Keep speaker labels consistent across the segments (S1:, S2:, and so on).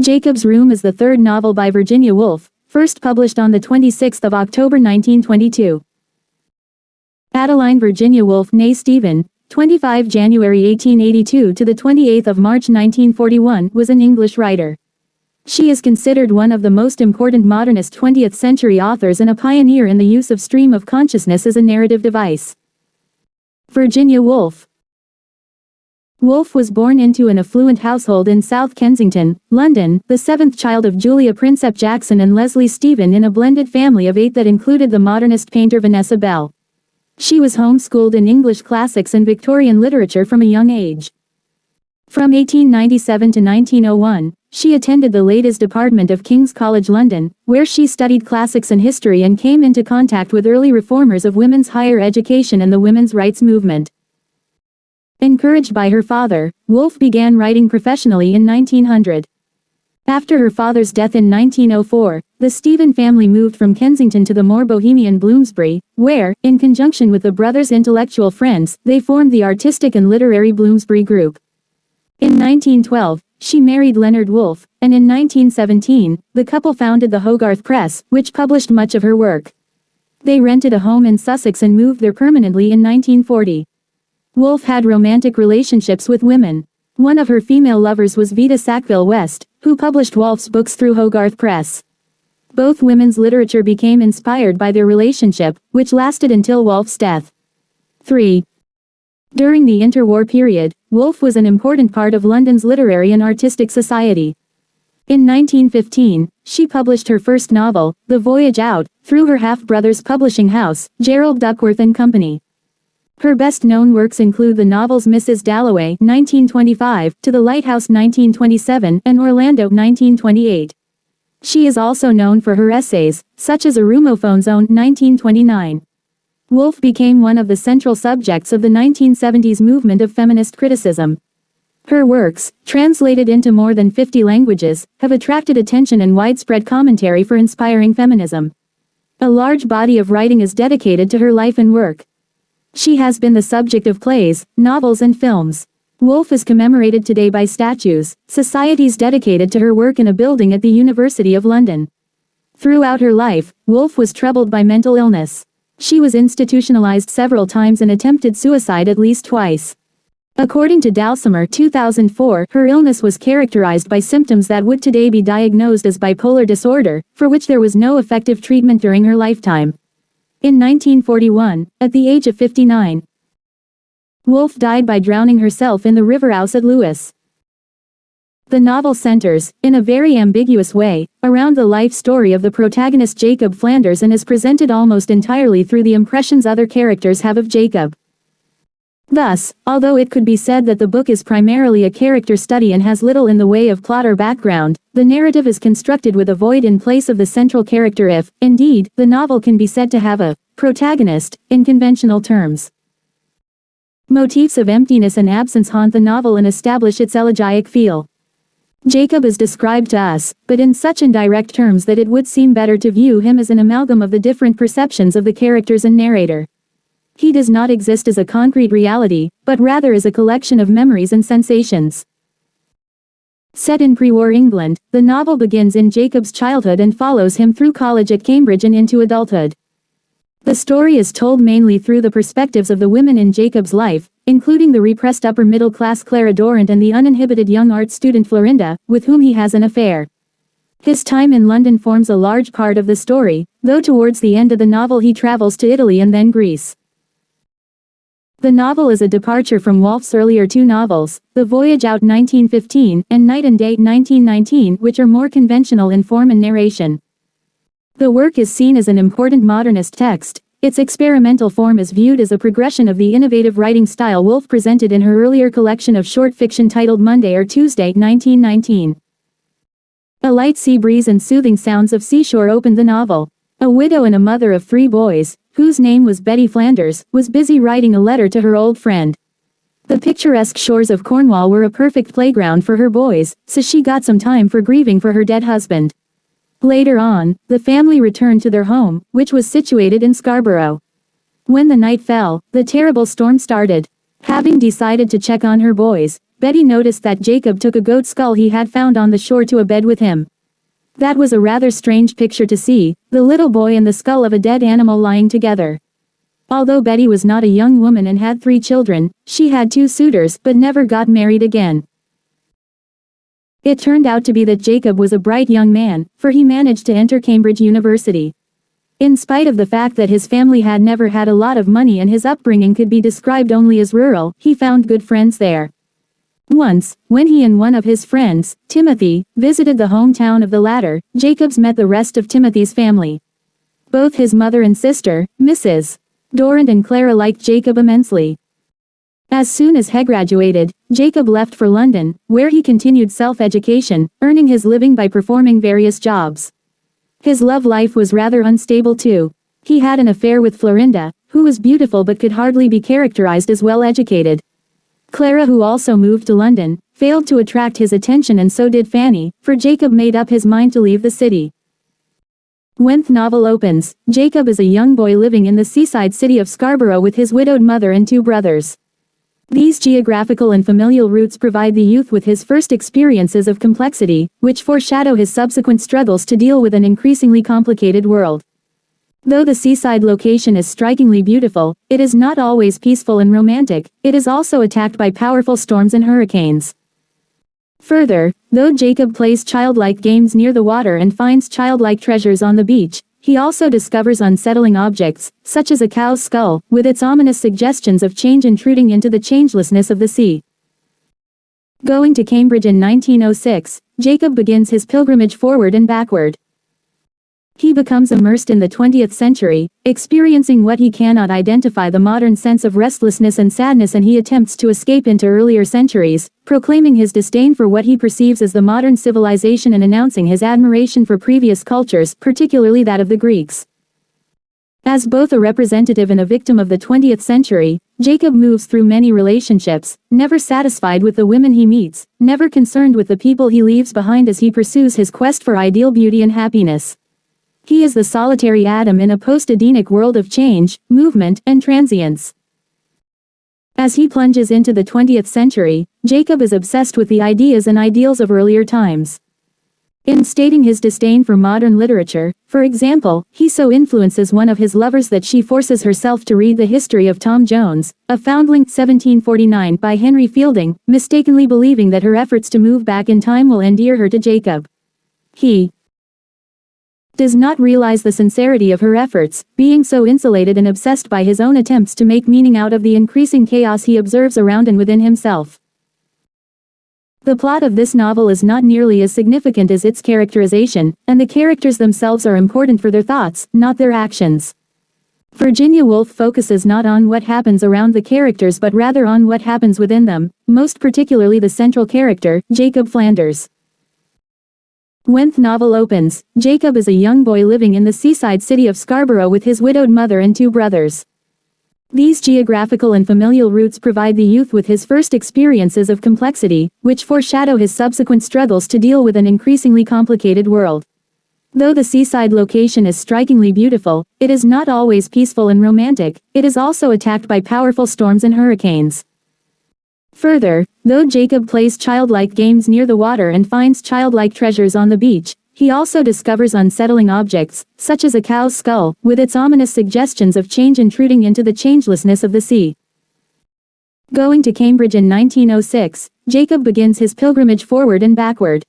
S1: Jacob's Room is the third novel by Virginia Woolf, first published on the 26th of October 1922. Adeline Virginia Woolf née Stephen, 25 January 1882 to the 28th of March 1941, was an English writer. She is considered one of the most important modernist 20th century authors and a pioneer in the use of stream of consciousness as a narrative device. Virginia Woolf. Woolf was born into an affluent household in South Kensington, London, the seventh child of Julia Prinsep Jackson and Leslie Stephen in a blended family of 8 that included the modernist painter Vanessa Bell. She was homeschooled in English classics and Victorian literature from a young age. From 1897 to 1901, she attended the Ladies' Department of King's College London, where she studied classics and history and came into contact with early reformers of women's higher education and the women's rights movement. Encouraged by her father, Woolf began writing professionally in 1900. After her father's death in 1904, the Stephen family moved from Kensington to the more bohemian Bloomsbury, where, in conjunction with the brothers' intellectual friends, they formed the artistic and literary Bloomsbury Group. In 1912, she married Leonard Woolf, and in 1917, the couple founded the Hogarth Press, which published much of her work. They rented a home in Sussex and moved there permanently in 1940. Woolf had romantic relationships with women. One of her female lovers was Vita Sackville West, who published Woolf's books through Hogarth Press. Both women's literature became inspired by their relationship, which lasted until Woolf's death. 3. During the interwar period, Woolf was an important part of London's literary and artistic society. In 1915, she published her first novel, The Voyage Out, through her half-brother's publishing house, Gerald Duckworth and Company. Her best-known works include the novels Mrs. Dalloway (1925), To the Lighthouse (1927), and Orlando (1928). She is also known for her essays, such as A Rumophone Zone (1929). Woolf became one of the central subjects of the 1970s movement of feminist criticism. Her works, translated into more than 50 languages, have attracted attention and widespread commentary for inspiring feminism. A large body of writing is dedicated to her life and work. She has been the subject of plays, novels and films. Woolf is commemorated today by statues, societies dedicated to her work in a building at the University of London. Throughout her life, Woolf was troubled by mental illness. She was institutionalized several times and attempted suicide at least twice. According to Dalsimer 2004, her illness was characterized by symptoms that would today be diagnosed as bipolar disorder, for which there was no effective treatment during her lifetime. In 1941, at the age of 59, Woolf died by drowning herself in the River Ouse at Lewes. The novel centers, in a very ambiguous way, around the life story of the protagonist Jacob Flanders and is presented almost entirely through the impressions other characters have of Jacob. Thus, although it could be said that the book is primarily a character study and has little in the way of plot or background, the narrative is constructed with a void in place of the central character if, indeed, the novel can be said to have a protagonist, in conventional terms. Motifs of emptiness and absence haunt the novel and establish its elegiac feel. Jacob is described to us, but in such indirect terms that it would seem better to view him as an amalgam of the different perceptions of the characters and narrator. He does not exist as a concrete reality, but rather as a collection of memories and sensations. Set in pre-war England, the novel begins in Jacob's childhood and follows him through college at Cambridge and into adulthood. The story is told mainly through the perspectives of the women in Jacob's life, including the repressed upper-middle-class Clara Dorrant and the uninhibited young art student Florinda, with whom he has an affair. His time in London forms a large part of the story, though towards the end of the novel he travels to Italy and then Greece. The novel is a departure from Woolf's earlier 2 novels, The Voyage Out 1915 and Night and Day 1919, which are more conventional in form and narration. The work is seen as an important modernist text. Its experimental form is viewed as a progression of the innovative writing style Woolf presented in her earlier collection of short fiction titled Monday or Tuesday 1919. A light sea breeze and soothing sounds of seashore opened the novel. A widow and a mother of 3 boys, whose name was Betty Flanders, was busy writing a letter to her old friend. The picturesque shores of Cornwall were a perfect playground for her boys, so she got some time for grieving for her dead husband. Later on, the family returned to their home, which was situated in Scarborough. When the night fell, the terrible storm started. Having decided to check on her boys, Betty noticed that Jacob took a goat skull he had found on the shore to a bed with him. That was a rather strange picture to see, the little boy and the skull of a dead animal lying together. Although Betty was not a young woman and had 3 children, she had 2 suitors but never got married again. It turned out to be that Jacob was a bright young man, for he managed to enter Cambridge University. In spite of the fact that his family had never had a lot of money and his upbringing could be described only as rural, he found good friends there. Once, when he and one of his friends, Timothy, visited the hometown of the latter, Jacobs met the rest of Timothy's family. Both his mother and sister, Mrs. Dorrant and Clara, liked Jacob immensely. As soon as he graduated, Jacob left for London, where he continued self-education, earning his living by performing various jobs. His love life was rather unstable too. He had an affair with Florinda, who was beautiful but could hardly be characterized as well-educated. Clara, who also moved to London, failed to attract his attention, and so did Fanny, for Jacob made up his mind to leave the city. When the novel opens, Jacob is a young boy living in the seaside city of Scarborough with his widowed mother and 2 brothers. These geographical and familial roots provide the youth with his first experiences of complexity, which foreshadow his subsequent struggles to deal with an increasingly complicated world. Though the seaside location is strikingly beautiful, it is not always peaceful and romantic. It is also attacked by powerful storms and hurricanes. Further, though Jacob plays childlike games near the water and finds childlike treasures on the beach, he also discovers unsettling objects, such as a cow's skull, with its ominous suggestions of change intruding into the changelessness of the sea. Going to Cambridge in 1906, Jacob begins his pilgrimage forward and backward. He becomes immersed in the 20th century, experiencing what he cannot identify, the modern sense of restlessness and sadness, and he attempts to escape into earlier centuries, proclaiming his disdain for what he perceives as the modern civilization and announcing his admiration for previous cultures, particularly that of the Greeks. As both a representative and a victim of the 20th century, Jacob moves through many relationships, never satisfied with the women he meets, never concerned with the people he leaves behind as he pursues his quest for ideal beauty and happiness. He is the solitary atom in a post-Edenic world of change, movement, and transience. As he plunges into the 20th century, Jacob is obsessed with the ideas and ideals of earlier times. In stating his disdain for modern literature, for example, he so influences one of his lovers that she forces herself to read the history of Tom Jones, a foundling, 1749, by Henry Fielding, mistakenly believing that her efforts to move back in time will endear her to Jacob. He does not realize the sincerity of her efforts, being so insulated and obsessed by his own attempts to make meaning out of the increasing chaos he observes around and within himself. The plot of this novel is not nearly as significant as its characterization, and the characters themselves are important for their thoughts, not their actions. Virginia Woolf focuses not on what happens around the characters but rather on what happens within them, most particularly the central character, Jacob Flanders. When the novel opens, Jacob is a young boy living in the seaside city of Scarborough with his widowed mother and 2 brothers. These geographical and familial roots provide the youth with his first experiences of complexity, which foreshadow his subsequent struggles to deal with an increasingly complicated world. Though the seaside location is strikingly beautiful, it is not always peaceful and romantic. It is also attacked by powerful storms and hurricanes. Further, though Jacob plays childlike games near the water and finds childlike treasures on the beach, he also discovers unsettling objects, such as a cow's skull, with its ominous suggestions of change intruding into the changelessness of the sea. Going to Cambridge in 1906, Jacob begins his pilgrimage forward and backward.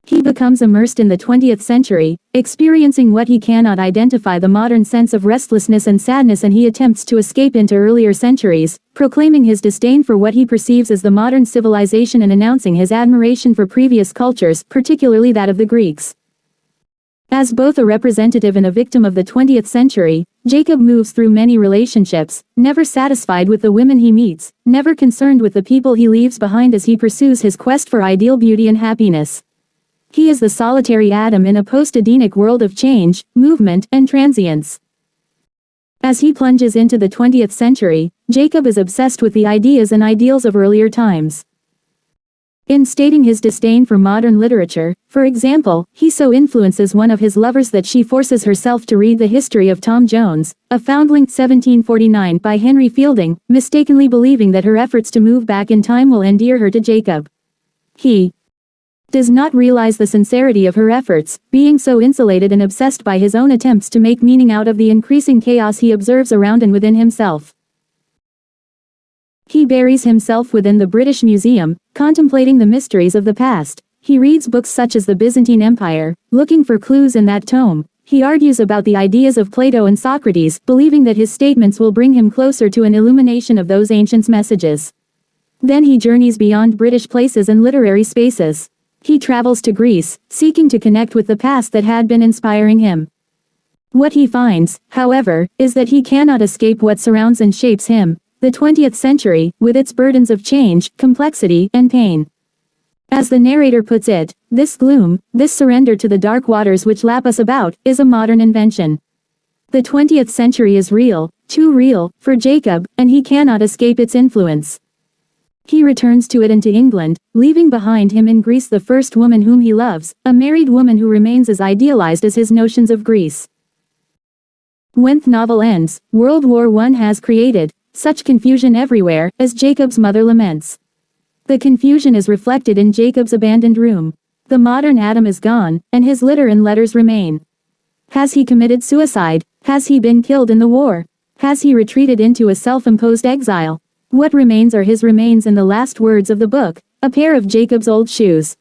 S1: He becomes immersed in the 20th century, experiencing what he cannot identify, the modern sense of restlessness and sadness, and he attempts to escape into earlier centuries, proclaiming his disdain for what he perceives as the modern civilization and announcing his admiration for previous cultures, particularly that of the Greeks. As both a representative and a victim of the 20th century, Jacob moves through many relationships, never satisfied with the women he meets, never concerned with the people he leaves behind as he pursues his quest for ideal beauty and happiness. He is the solitary atom in a post-Edenic world of change, movement, and transience. As he plunges into the 20th century, Jacob is obsessed with the ideas and ideals of earlier times. In stating his disdain for modern literature, for example, he so influences one of his lovers that she forces herself to read The History of Tom Jones, a Foundling 1749 by Henry Fielding, mistakenly believing that her efforts to move back in time will endear her to Jacob. He does not realize the sincerity of her efforts, being so insulated and obsessed by his own attempts to make meaning out of the increasing chaos he observes around and within himself. He buries himself within the British Museum, contemplating the mysteries of the past. He reads books such as the Byzantine Empire, looking for clues in that tome. He argues about the ideas of Plato and Socrates, believing that his statements will bring him closer to an illumination of those ancient messages. Then he journeys beyond British places and literary spaces. He travels to Greece, seeking to connect with the past that had been inspiring him. What he finds, however, is that he cannot escape what surrounds and shapes him. The 20th century, with its burdens of change, complexity, and pain. As the narrator puts it, this gloom, this surrender to the dark waters which lap us about, is a modern invention. The 20th century is real, too real, for Jacob, and he cannot escape its influence. He returns to it and to England, leaving behind him in Greece the first woman whom he loves, a married woman who remains as idealized as his notions of Greece. When the novel ends, World War I has created such confusion everywhere, as Jacob's mother laments. The confusion is reflected in Jacob's abandoned room. The modern Adam is gone, and his litter and letters remain. Has he committed suicide? Has he been killed in the war? Has he retreated into a self-imposed exile? What remains are his remains in the last words of the book, a pair of Jacob's old shoes.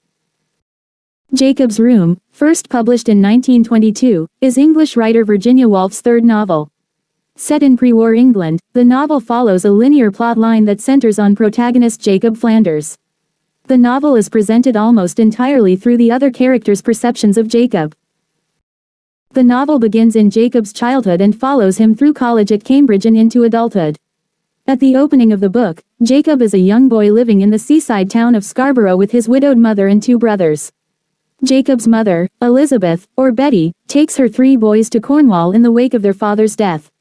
S1: Jacob's Room, first published in 1922, is English writer Virginia Woolf's third novel. Set in pre-war England, the novel follows a linear plot line that centers on protagonist Jacob Flanders. The novel is presented almost entirely through the other characters' perceptions of Jacob. The novel begins in Jacob's childhood and follows him through college at Cambridge and into adulthood. At the opening of the book, Jacob is a young boy living in the seaside town of Scarborough with his widowed mother and two brothers. Jacob's mother, Elizabeth, or Betty, takes her three boys to Cornwall in the wake of their father's death.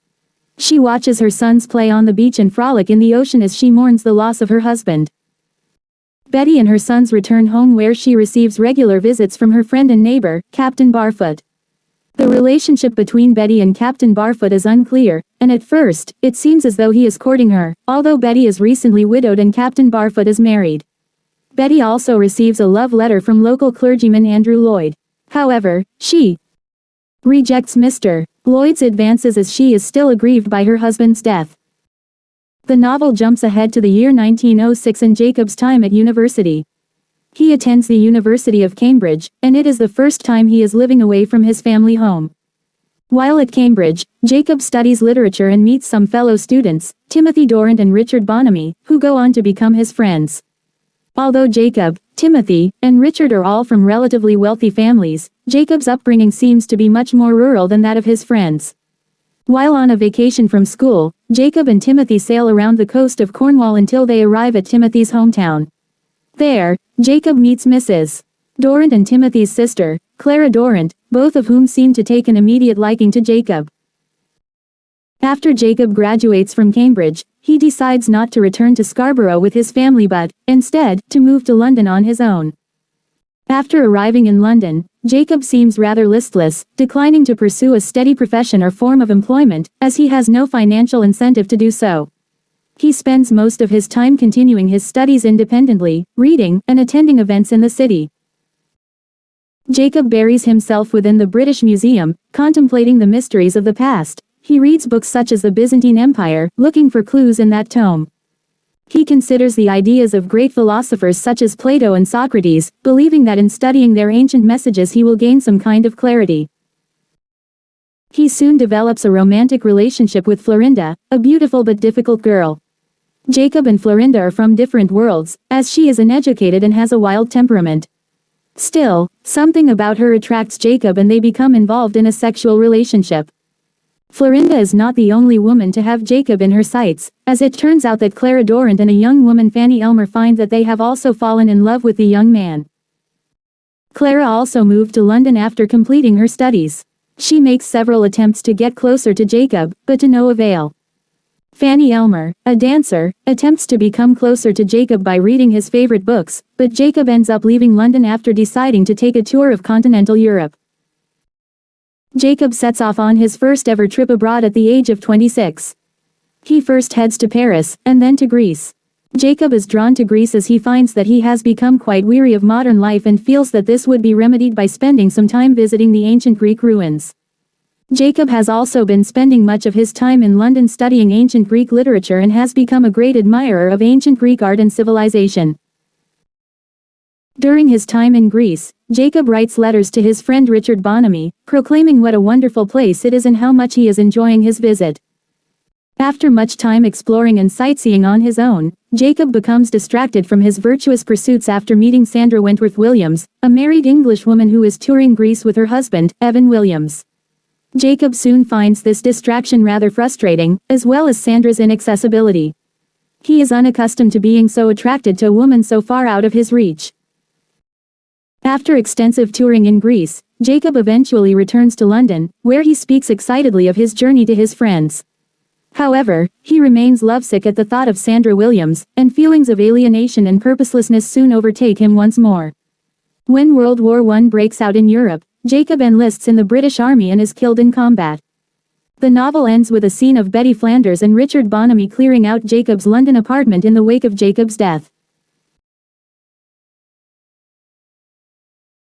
S1: She watches her sons play on the beach and frolic in the ocean as she mourns the loss of her husband. Betty and her sons return home where she receives regular visits from her friend and neighbor, Captain Barfoot. The relationship between Betty and Captain Barfoot is unclear, and at first, it seems as though he is courting her, although Betty is recently widowed and Captain Barfoot is married. Betty also receives a love letter from local clergyman Andrew Lloyd. However, she rejects Mr. Lloyd's advances as she is still aggrieved by her husband's death. The novel jumps ahead to the year 1906 and Jacob's time at university. He attends the University of Cambridge, and it is the first time he is living away from his family home. While at Cambridge, Jacob studies literature and meets some fellow students, Timothy Dorrant and Richard Bonamy, who go on to become his friends. Although Jacob, Timothy, and Richard are all from relatively wealthy families, Jacob's upbringing seems to be much more rural than that of his friends. While on a vacation from school, Jacob and Timothy sail around the coast of Cornwall until they arrive at Timothy's hometown. There, Jacob meets Mrs. Dorrant and Timothy's sister, Clara Dorrant, both of whom seem to take an immediate liking to Jacob. After Jacob graduates from Cambridge, he decides not to return to Scarborough with his family but, instead, to move to London on his own. After arriving in London, Jacob seems rather listless, declining to pursue a steady profession or form of employment, as he has no financial incentive to do so. He spends most of his time continuing his studies independently, reading, and attending events in the city. Jacob buries himself within the British Museum, contemplating the mysteries of the past. He reads books such as the Byzantine Empire, looking for clues in that tome. He considers the ideas of great philosophers such as Plato and Socrates, believing that in studying their ancient messages he will gain some kind of clarity. He soon develops a romantic relationship with Florinda, a beautiful but difficult girl. Jacob and Florinda are from different worlds, as she is uneducated and has a wild temperament. Still, something about her attracts Jacob and they become involved in a sexual relationship. Florinda is not the only woman to have Jacob in her sights, as it turns out that Clara Dorrant and a young woman Fanny Elmer find that they have also fallen in love with the young man. Clara also moved to London after completing her studies. She makes several attempts to get closer to Jacob, but to no avail. Fanny Elmer, a dancer, attempts to become closer to Jacob by reading his favorite books, but Jacob ends up leaving London after deciding to take a tour of continental Europe. Jacob sets off on his first ever trip abroad at the age of 26. He first heads to Paris, and then to Greece. Jacob is drawn to Greece as he finds that he has become quite weary of modern life and feels that this would be remedied by spending some time visiting the ancient Greek ruins. Jacob has also been spending much of his time in London studying ancient Greek literature and has become a great admirer of ancient Greek art and civilization. During his time in Greece, Jacob writes letters to his friend Richard Bonamy, proclaiming what a wonderful place it is and how much he is enjoying his visit. After much time exploring and sightseeing on his own, Jacob becomes distracted from his virtuous pursuits after meeting Sandra Wentworth Williams, a married Englishwoman who is touring Greece with her husband, Evan Williams. Jacob soon finds this distraction rather frustrating, as well as Sandra's inaccessibility. He is unaccustomed to being so attracted to a woman so far out of his reach. After extensive touring in Greece, Jacob eventually returns to London, where he speaks excitedly of his journey to his friends. However, he remains lovesick at the thought of Sandra Williams, and feelings of alienation and purposelessness soon overtake him once more. When World War I breaks out in Europe, Jacob enlists in the British Army and is killed in combat. The novel ends with a scene of Betty Flanders and Richard Bonamy clearing out Jacob's London apartment in the wake of Jacob's death.